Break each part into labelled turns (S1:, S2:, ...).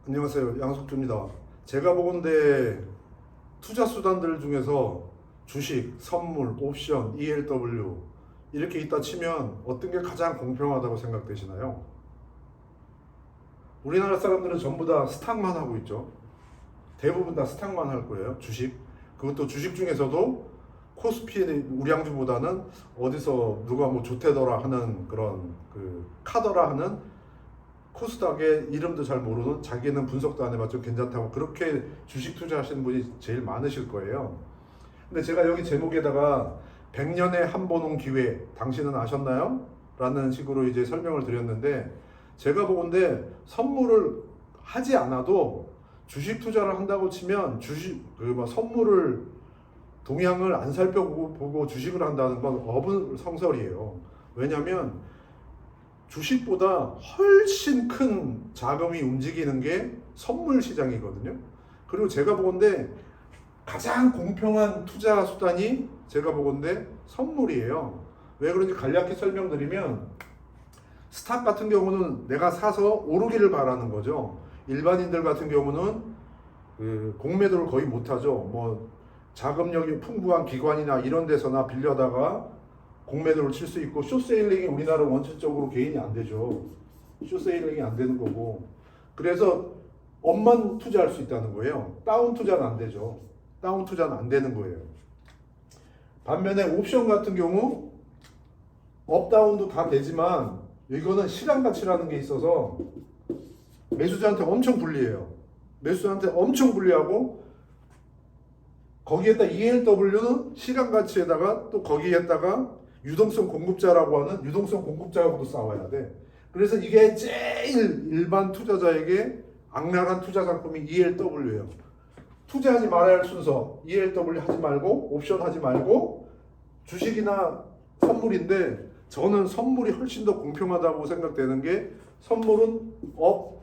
S1: 안녕하세요. 양석주입니다. 제가 보건대 투자 수단들 중에서 주식, 선물, 옵션, ELW 이렇게 있다 치면 어떤 게 가장 공평하다고 생각되시나요? 우리나라 사람들은 전부 다 스탁만 하고 있죠. 대부분 다 스탁만 할 거예요. 주식. 그것도 주식 중에서도 코스피 우량주보다는 어디서 누가 뭐 좋대더라 하는 그런 카더라 하는 코스닥의 이름도 잘 모르는, 자기는 분석도 안 해봤죠, 괜찮다고 그렇게 주식 투자하시는 분이 제일 많으실 거예요. 근데 제가 여기 제목에다가 100년에 한 번 온 기회 당신은 아셨나요? 라는 식으로 이제 설명을 드렸는데, 제가 보건데 선물을 하지 않아도 주식 투자를 한다고 치면 주식 선물을 동향을 안 살펴보고 주식을 한다는 건 어불성설이에요. 왜냐하면 주식보다 훨씬 큰 자금이 움직이는 게 선물 시장이거든요. 그리고 제가 보건데 가장 공평한 투자 수단이 제가 보건데 선물이에요. 왜 그런지 간략히 설명드리면, 스탁 같은 경우는 내가 사서 오르기를 바라는 거죠. 일반인들 같은 경우는 공매도를 거의 못하죠. 뭐 자금력이 풍부한 기관이나 이런 데서나 빌려다가 공매도를 칠 수 있고, 숏세일링이 우리나라 원칙적으로 개인이 안 되죠. 숏세일링이 안 되는 거고, 그래서 업만 투자할 수 있다는 거예요. 다운 투자는 안 되죠. 다운 투자는 안 되는 거예요. 반면에 옵션 같은 경우 업다운도 다 되지만 이거는 시간 가치라는 게 있어서 매수자한테 엄청 불리해요. 매수자한테 엄청 불리하고, 거기에다 ELW는 시간 가치에다가 또 거기에다가 유동성 공급자라고 하는 유동성 공급자하고도 싸워야 돼. 그래서 이게 제일 일반 투자자에게 악랄한 투자 상품이 ELW예요. 투자하지 말아야 할 순서, ELW 하지 말고 옵션 하지 말고 주식이나 선물인데, 저는 선물이 훨씬 더 공평하다고 생각되는 게, 선물은 업,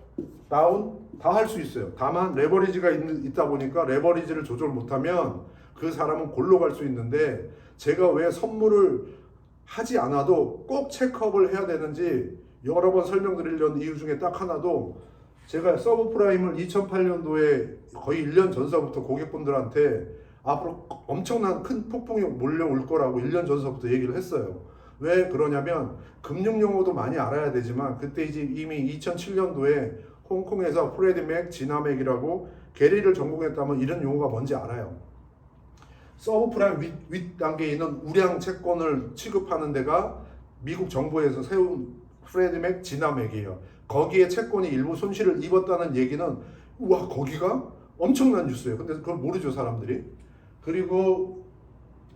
S1: 다운 다 할 수 있어요. 다만 레버리지가 있다 보니까 레버리지를 조절 못하면 그 사람은 골로 갈 수 있는데, 제가 왜 선물을 하지 않아도 꼭 체크업을 해야 되는지 여러 번 설명드리려는 이유 중에 딱 하나도, 제가 서브프라임을 2008년도에 거의 1년 전서부터 고객분들한테 앞으로 엄청난 큰 폭풍이 몰려올 거라고 1년 전서부터 얘기를 했어요. 왜 그러냐면, 금융 용어도 많이 알아야 되지만, 그때 이제 이미 2007년도에 홍콩에서 프레디맥, 지나맥이라고 계리를 전공했다면 이런 용어가 뭔지 알아요. 서브프라임 윗 단계에 있는 우량 채권을 취급하는 데가 미국 정부에서 세운 프레디맥, 지나맥이에요. 거기에 채권이 일부 손실을 입었다는 얘기는, 우와, 거기가 엄청난 뉴스예요. 근데 그걸 모르죠, 사람들이. 그리고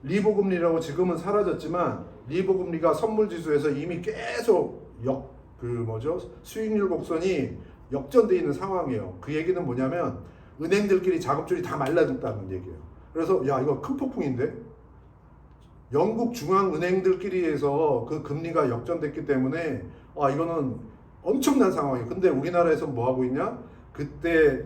S1: 리보금리라고 지금은 사라졌지만, 리보금리가 선물지수에서 이미 계속 수익률 곡선이 역전되어 있는 상황이에요. 그 얘기는 뭐냐면, 은행들끼리 자금줄이 다 말라졌다는 얘기예요. 그래서 야, 이거 큰 폭풍인데? 영국 중앙은행들끼리 해서 그 금리가 역전됐기 때문에 이거는 엄청난 상황이에요. 근데 우리나라에서 뭐 하고 있냐? 그때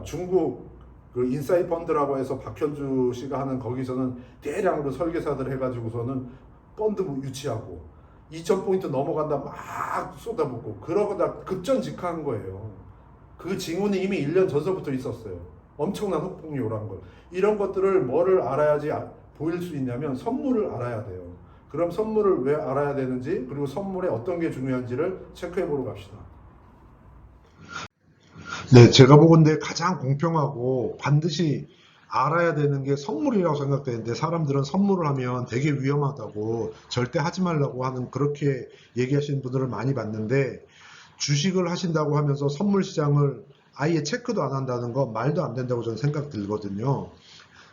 S1: 중국 인사이 펀드라고 해서 박현주 씨가 하는, 거기서는 대량으로 설계사들 해가지고서는 펀드 유치하고 2000포인트 넘어간다 막 쏟아붓고 그러고다 급전직하한 거예요. 그 징후는 이미 1년 전서부터 있었어요. 엄청난 폭풍이 오라는 걸. 이런 것들을 뭐를 알아야지 보일 수 있냐면, 선물을 알아야 돼요. 그럼 선물을 왜 알아야 되는지, 그리고 선물에 어떤 게 중요한지를 체크해 보러 갑시다. 네, 제가 보건대 가장 공평하고 반드시 알아야 되는 게 선물이라고 생각되는데, 사람들은 선물을 하면 되게 위험하다고, 절대 하지 말라고 하는, 그렇게 얘기하시는 분들을 많이 봤는데, 주식을 하신다고 하면서 선물 시장을 아예 체크도 안 한다는 건 말도 안 된다고 저는 생각 들거든요.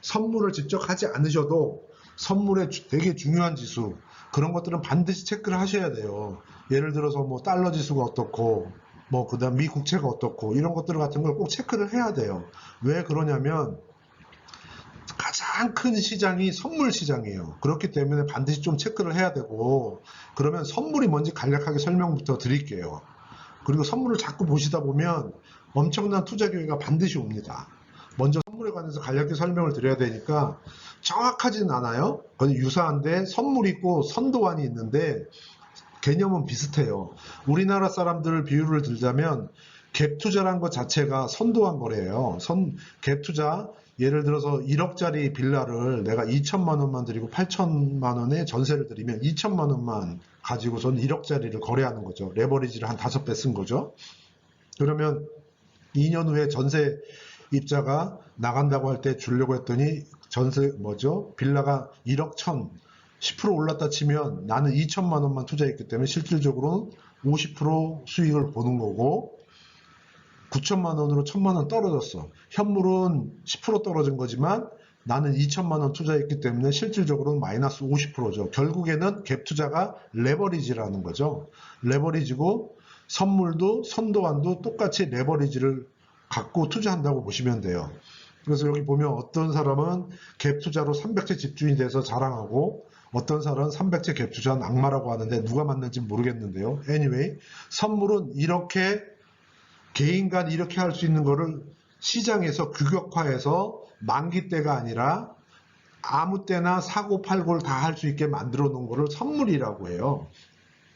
S1: 선물을 직접 하지 않으셔도 선물의 되게 중요한 지수, 그런 것들은 반드시 체크를 하셔야 돼요. 예를 들어서 뭐 달러 지수가 어떻고, 뭐 그다음 미 국채가 어떻고, 이런 것들 같은 걸 꼭 체크를 해야 돼요. 왜 그러냐면, 가장 큰 시장이 선물 시장이에요. 그렇기 때문에 반드시 좀 체크를 해야 되고, 그러면 선물이 뭔지 간략하게 설명부터 드릴게요. 그리고 선물을 자꾸 보시다 보면 엄청난 투자 기회가 반드시 옵니다. 먼저 선물에 관해서 간략히 설명을 드려야 되니까, 정확하진 않아요. 거의 유사한데 선물이 있고 선도환이 있는데 개념은 비슷해요. 우리나라 사람들 비유를 들자면,
S2: 갭 투자란 것 자체가 선도한 거래요. 갭 투자, 예를 들어서 1억짜리 빌라를 내가 2천만 원만 드리고 8천만 원에 전세를 드리면 2천만 원만 가지고 전 1억짜리를 거래하는 거죠. 레버리지를 한 5배 쓴 거죠. 그러면 2년 후에 전세 입자가 나간다고 할 때 주려고 했더니 빌라가 1억 10% 올랐다 치면 나는 2천만 원만 투자했기 때문에 실질적으로는 50% 수익을 보는 거고, 9천만 원으로 1천만 원 떨어졌어. 현물은 10% 떨어진 거지만 나는 2천만 원 투자했기 때문에 실질적으로는 마이너스 50%죠. 결국에는 갭 투자가 레버리지라는 거죠. 레버리지고 선물도 선도환도 똑같이 레버리지를 갖고 투자한다고 보시면 돼요. 그래서 여기 보면 어떤 사람은 갭 투자로 300채 집주인이 돼서 자랑하고, 어떤 사람은 300채 갭 투자는 악마라고 하는데 누가 맞는지 모르겠는데요. Anyway, 선물은 이렇게 개인 간 이렇게 할 수 있는 거를 시장에서 규격화해서 만기 때가 아니라 아무 때나 사고 팔고를 다 할 수 있게 만들어 놓은 거를 선물이라고 해요.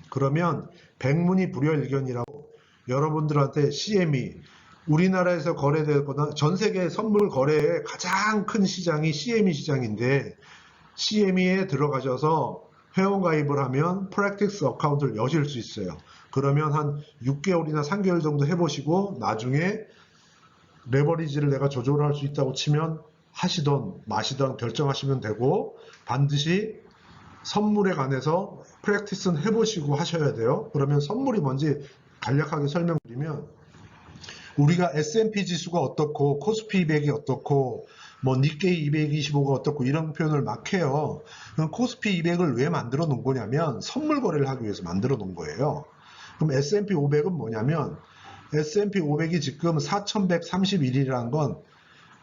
S2: 그러면 백문이 불여일견이라고 여러분들한테 CME, 우리나라에서 거래되거나 전 세계 선물 거래의 가장 큰 시장이 CME 시장인데, CME에 들어가셔서 회원가입을 하면 프랙티스 어카운트를 여실 수 있어요. 그러면 한 6개월이나 3개월 정도 해보시고 나중에 레버리지를 내가 조절할 수 있다고 치면 하시던 마시던 결정하시면 되고, 반드시 선물에 관해서 프랙티스는 해보시고 하셔야 돼요. 그러면 선물이 뭔지 간략하게 설명드리면, 우리가 S&P 지수가 어떻고 코스피 200이 어떻고 뭐 니케이 225가 어떻고 이런 표현을 막 해요. 그럼 코스피 200을 왜 만들어 놓은 거냐면 선물 거래를 하기 위해서 만들어 놓은 거예요. 그럼 S&P 500은 뭐냐면, S&P 500이 지금 4131이라는 건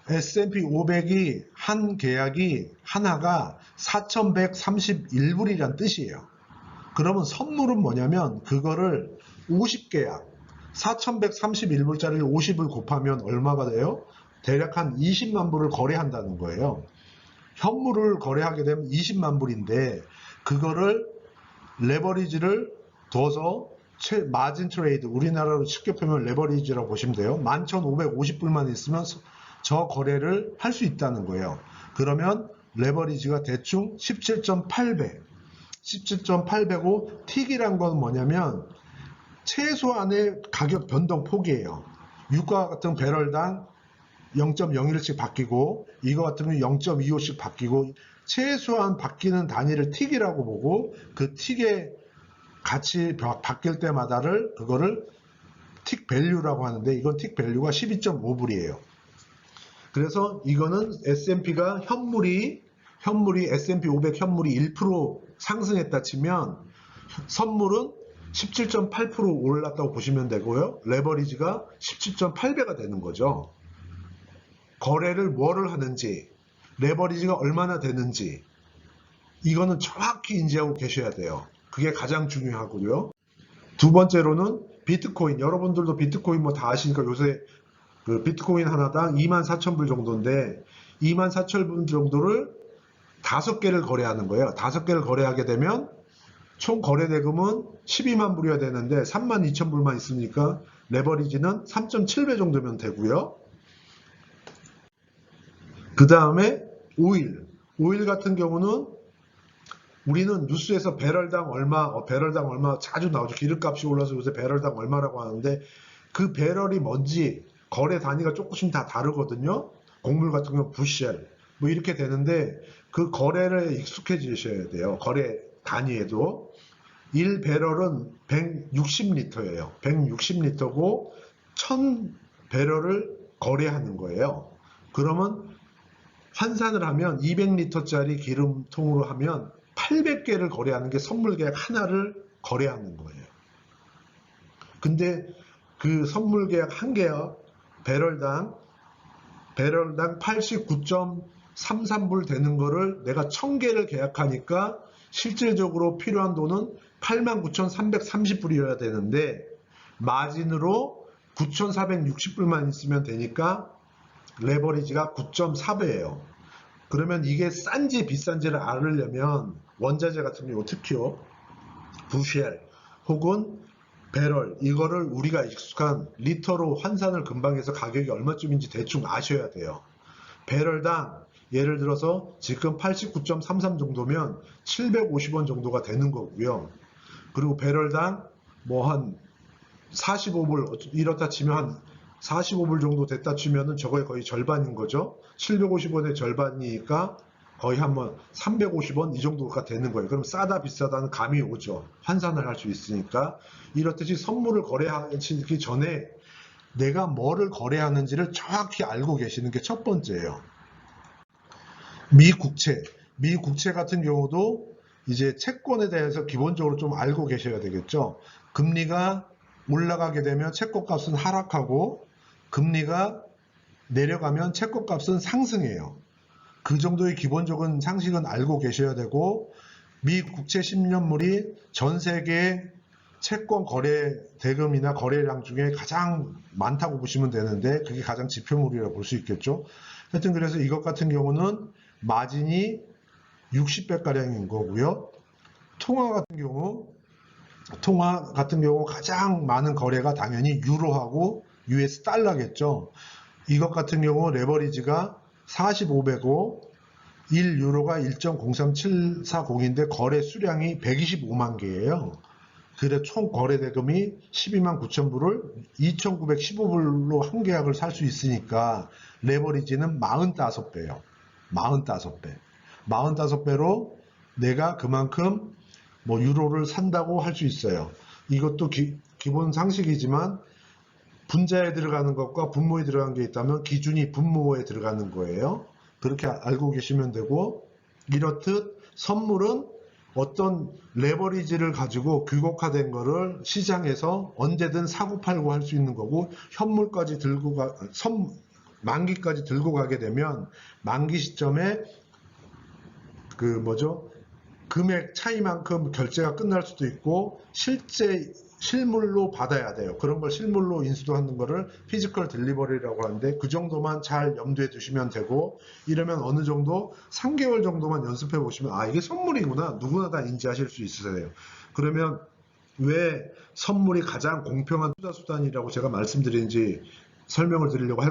S2: S&P 500이 한 계약이 하나가 4131불이란 뜻이에요. 그러면 선물은 뭐냐면 그거를 50계약 4131불짜리를 50을 곱하면 얼마가 돼요? 대략 한 20만 불을 거래한다는 거예요. 현물을 거래하게 되면 20만 불인데 그거를 레버리지를 둬서 마진 트레이드, 우리나라로 쉽게 표현하면 레버리지라고 보시면 돼요. 11,550불만 있으면 저 거래를 할 수 있다는 거예요. 그러면 레버리지가 대충 17.8배, 17.8배고, 틱이란 건 뭐냐면 최소한의 가격 변동 폭이에요. 유가 같은 배럴당 0.01씩 바뀌고, 이거 같으면 0.25씩 바뀌고, 최소한 바뀌는 단위를 틱이라고 보고, 그 틱의 같이 바뀔 때마다를 그거를 틱 밸류라고 하는데, 이건 틱 밸류가 12.5불이에요. 그래서 이거는 S&P가 현물이 S&P 500 현물이 1% 상승했다 치면 선물은 17.8% 올랐다고 보시면 되고요. 레버리지가 17.8배가 되는 거죠. 거래를 뭐를 하는지, 레버리지가 얼마나 되는지, 이거는 정확히 인지하고 계셔야 돼요. 그게 가장 중요하고요. 두 번째로는 비트코인. 여러분들도 비트코인 뭐 다 아시니까 요새 그 비트코인 하나당 24,000불 정도인데 24,000불 정도를 5개를 거래하는 거예요. 5개를 거래하게 되면 총 거래 대금은 12만 불이어야 되는데 32,000불만 있으니까 레버리지는 3.7배 정도면 되고요. 그 다음에 오일 같은 경우는 우리는 뉴스에서 배럴당 얼마 자주 나오죠. 기름값이 올라서 요새 배럴당 얼마라고 하는데 그 배럴이 뭔지 거래 단위가 조금씩 다 다르거든요. 곡물 같은 경우 부쉘 뭐 이렇게 되는데 그 거래를 익숙해지셔야 돼요. 거래 단위에도 1배럴은 160리터예요. 160리터고 1000배럴을 거래하는 거예요. 그러면 환산을 하면 200리터짜리 기름통으로 하면 800개를 거래하는 게 선물 계약 하나를 거래하는 거예요. 근데 그 선물 계약 한 계약 배럴당 89.33불 되는 거를 내가 1000개를 계약하니까 실질적으로 필요한 돈은 89,330불이어야 되는데 마진으로 9,460불만 있으면 되니까 레버리지가 9.4배예요. 그러면 이게 싼지 비싼지를 알으려면 원자재 같은 경우 특히요 부쉘 혹은 배럴, 이거를 우리가 익숙한 리터로 환산을 금방 해서 가격이 얼마쯤인지 대충 아셔야 돼요. 배럴당 예를 들어서 지금 89.33 정도면 750원 정도가 되는 거고요. 그리고 배럴당 뭐 한 45불 이렇다 치면 한 45불 정도 됐다 치면은 저거의 거의 절반인 거죠. 750원의 절반이니까 거의 한번 350원 이 정도가 되는 거예요. 그럼 싸다 비싸다는 감이 오죠. 환산을 할 수 있으니까. 이렇듯이 선물을 거래하기 전에 내가 뭐를 거래하는지를 정확히 알고 계시는 게 첫 번째예요. 미국채 같은 경우도 이제 채권에 대해서 기본적으로 좀 알고 계셔야 되겠죠. 금리가 올라가게 되면 채권 값은 하락하고 금리가 내려가면 채권 값은 상승해요. 그 정도의 기본적인 상식은 알고 계셔야 되고, 미 국채 10년물이 전 세계 채권 거래 대금이나 거래량 중에 가장 많다고 보시면 되는데, 그게 가장 지표물이라고 볼 수 있겠죠. 하여튼 그래서 이것 같은 경우는 마진이 60배가량인 거고요. 통화 같은 경우 가장 많은 거래가 당연히 유로하고 US 달러겠죠. 이것 같은 경우 레버리지가 45배고 1유로가 1.03740인데 거래 수량이 125만 개예요. 그래 총 거래 대금이 12만 9천 불을 2,915불로 한 계약을 살 수 있으니까 레버리지는 45배예요. 45배. 45배로 내가 그만큼 뭐 유로를 산다고 할 수 있어요. 이것도 기본 상식이지만 분자에 들어가는 것과 분모에 들어간 게 있다면 기준이 분모에 들어가는 거예요. 그렇게 알고 계시면 되고, 이렇듯 선물은 어떤 레버리지를 가지고 규격화된 거를 시장에서 언제든 사고팔고 할 수 있는 거고, 현물까지 만기까지 들고 가게 되면 만기 시점에 금액 차이만큼 결제가 끝날 수도 있고, 실물로 받아야 돼요. 그런 걸 실물로 인수도 하는 거를 피지컬 딜리버리라고 하는데, 그 정도만 잘 염두에 두시면 되고, 이러면 어느 정도 3개월 정도만 연습해 보시면 이게 선물이구나 누구나 다 인지하실 수 있으세요. 그러면 왜 선물이 가장 공평한 투자 수단이라고 제가 말씀드린지 설명을 드리려고